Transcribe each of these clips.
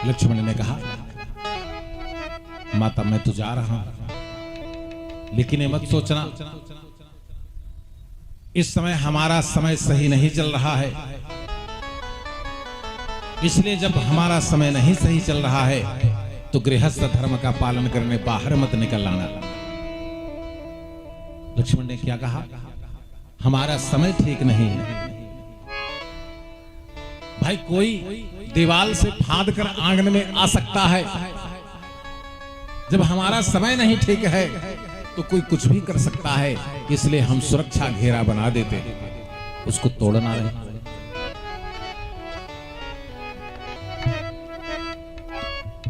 लक्ष्मण ने कहा, माता मैं तो जा रहा हूं, लेकिन ये मत सोचना इस समय हमारा समय सही नहीं चल रहा है, इसलिए जब हमारा समय नहीं सही चल रहा है तो गृहस्थ धर्म का पालन करने बाहर मत निकल आना। लक्ष्मण ने क्या कहा? हमारा समय ठीक नहीं है। भाई कोई दीवार से फांद कर आंगन में आ सकता है, जब हमारा समय नहीं ठीक है तो कोई कुछ भी कर सकता है, इसलिए हम सुरक्षा घेरा बना देते, उसको तोड़ना नहीं।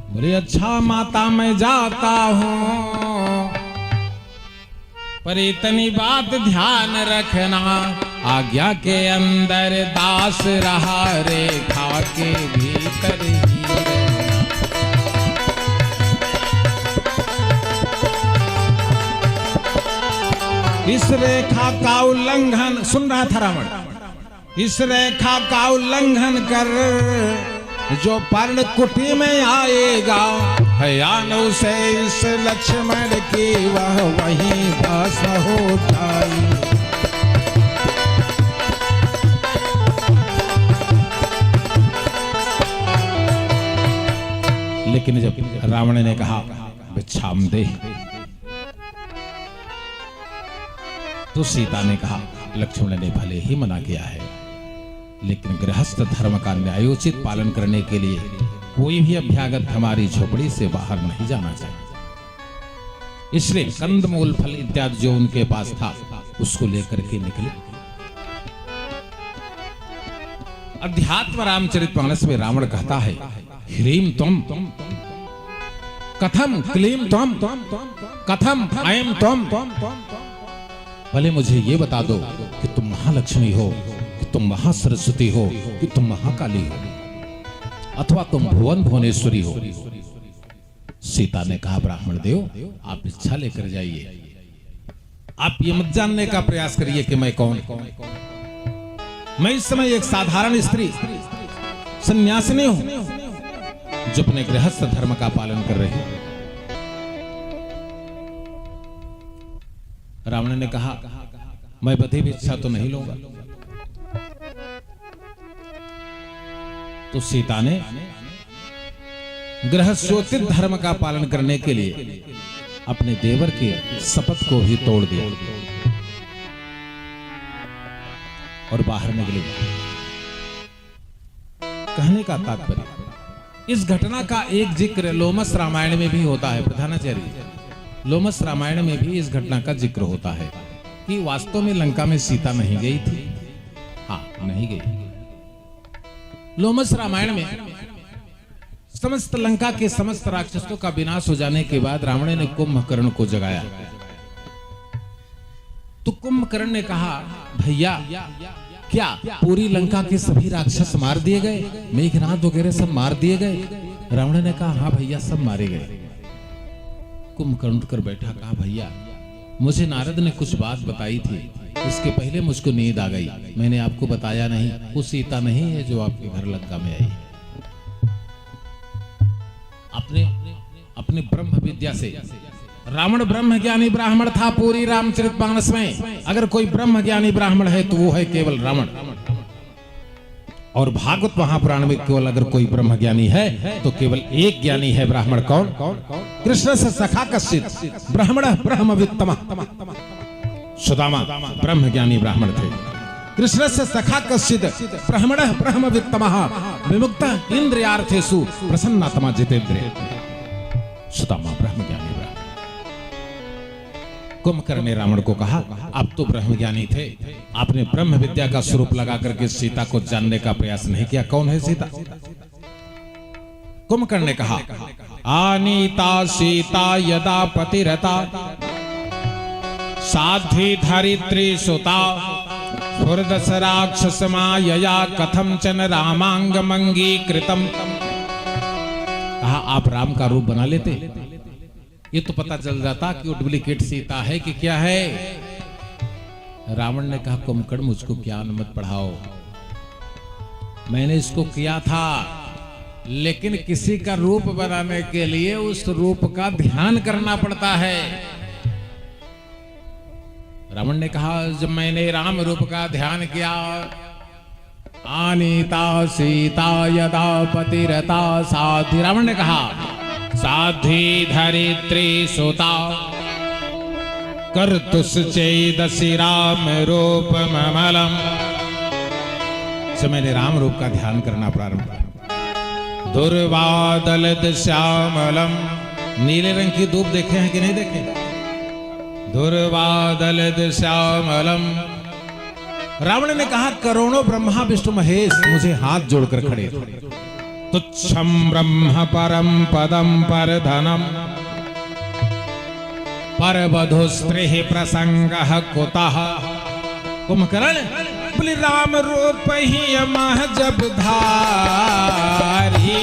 बोले अच्छा माता मैं जाता हूं, पर इतनी बात ध्यान रखना, आज्ञा के अंदर दास रहा, रेखा के भीतर ही रहना। इस रेखा का उल्लंघन, सुन रहा था रावण, इस रेखा का उल्लंघन कर जो पर्ण कुटी में आएगा, हयानु से इस लक्ष्मण की वह वहीं भस्म हो जाए। लेकिन जब रावण ने कहा भिक्षाम दे, तो सीता ने कहा लक्ष्मण ने भले ही मना किया है, लेकिन गृहस्थ धर्म का न्यायोचित पालन करने के लिए कोई भी अभ्यागत हमारी झोपड़ी से बाहर नहीं जाना चाहिए। इसलिए कंदमूल फल इत्यादि जो उनके पास था उसको लेकर के निकले। अध्यात्म रामचरितमानस में रावण कहता है, ह्रीम त्वम कथम क्लीम त्वम कथम अयम त्वम, भले मुझे ये बता दो कि तुम महालक्ष्मी हो, कि तुम महासरस्वती हो, कि तुम महाकाली हो, अथवा तुम भुवन भुवनेश्वरी हो। सीता ने कहा ब्राह्मण देव आप इच्छा लेकर जाइए, आप ये मत जानने का प्रयास करिए कि मैं कौन। मैं इस समय एक साधारण स्त्री सन्यासिनी हूं जो अपने गृहस्थ धर्म का पालन कर रही है। रावण ने कहा मैं बधी भी इच्छा तो नहीं लूंगा। तो सीता ने गृहस्थोचित धर्म का पालन करने के लिए अपने देवर के शपथ को भी तोड़ दिया और बाहर निकली। कहने का तात्पर्य, इस घटना का एक जिक्र लोमस रामायण में भी होता है। प्रधानाचार्य, लोमस रामायण में भी इस घटना का जिक्र होता है कि वास्तव में लंका में सीता नहीं गई थी। हाँ, नहीं गई। लोमस रामायण में समस्त लंका के समस्त राक्षसों का विनाश हो जाने के बाद रावण ने कुंभकर्ण को जगाया। तो कुंभकर्ण ने कहा भैया क्या पूरी लंका के सभी राक्षस मार दिए गए, मेघनाद वगैरह सब मार दिए गए? रावण ने कहा हाँ भैया सब मारे गए। कुंभकर्ण उठकर बैठा, कहा भैया मुझे नारद ने कुछ बात बताई थी, इसके पहले मुझको नींद आ गई, मैंने आपको बताया नहीं। वो सीता नहीं है जो आपके घर लंका में आई। अपने ब्रह्म विद्या से रावण ब्रह्म ज्ञानी ब्राह्मण था। पूरी रामचरितमानस में अगर कोई ब्रह्म ज्ञानी ब्राह्मण है तो वो है केवल रावण। और भागवत महापुराण में केवल अगर कोई ब्रह्म ज्ञानी है तो केवल एक ज्ञानी है ब्राह्मण। कौन? कृष्ण से सखा कश्चित् ब्राह्मणः ब्रह्मवित्तमः। सुदामा ब्रह्म ज्ञानी ब्राह्मण थे। कृष्ण से सखा कश्चित् ब्राह्मणः ब्रह्मवित्तमः विमुक्तः इंद्रियार्थेषु प्रसन्नात्मा जितेन्द्रियः। सुदामा ब्रह्म ज्ञानी ब्राह्मण। कुंभकर्ण ने रावण को कहा आप तो ब्रह्म ज्ञानी थे, आपने ब्रह्म विद्या का स्वरूप लगा करके सीता को जानने का प्रयास नहीं किया। कौन है सीता? कुंभकर्ण ने कहा आनीता सीता यदा पतिरता साध्वी धरित्री सुता स्फुरदस राक्षस मायया कथम चन रामांगमंगीकृतम। कहा आप राम का रूप बना लेते, ये तो पता चल जाता कि वो डुप्लीकेट सीता है कि क्या है। रावण ने कहा कुंभकर्ण मुझको ज्ञान मत पढ़ाओ, मैंने इसको किया था लेकिन किसी का रूप बनाने के लिए उस रूप का ध्यान करना पड़ता है। रावण ने कहा, जब मैंने राम रूप का ध्यान किया, अनीता सीता यदा पतिरता साध्वी, रावण ने कहा साध्वी धरित्री सुता कर्तुश्चेदसि राम रूप ममलम। से मैंने राम रूप का ध्यान करना प्रारंभ किया। दुर्वादलद श्यामलम, नीले रंग की धूप देखे हैं कि नहीं देखे? दुर्वादलद श्यामलम। रावण ने कहा, करोड़ों ब्रह्मा विष्णु महेश मुझे हाथ जोड़कर खड़े थे। तुच्छम ब्रह्म परम पदम पर धनम पर वधु स्त्री प्रसंग कुतः। कुंभकर्ण बोले, राम रूप ही मह जब धारी,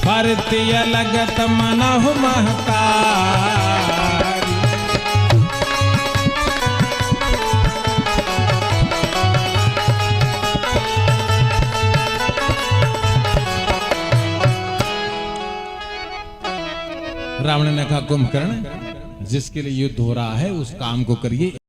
भरतीय लगत मनहु महतारी। रावण ने कहा, कुंभकर्ण, जिसके लिए युद्ध हो रहा है उस काम को करिए।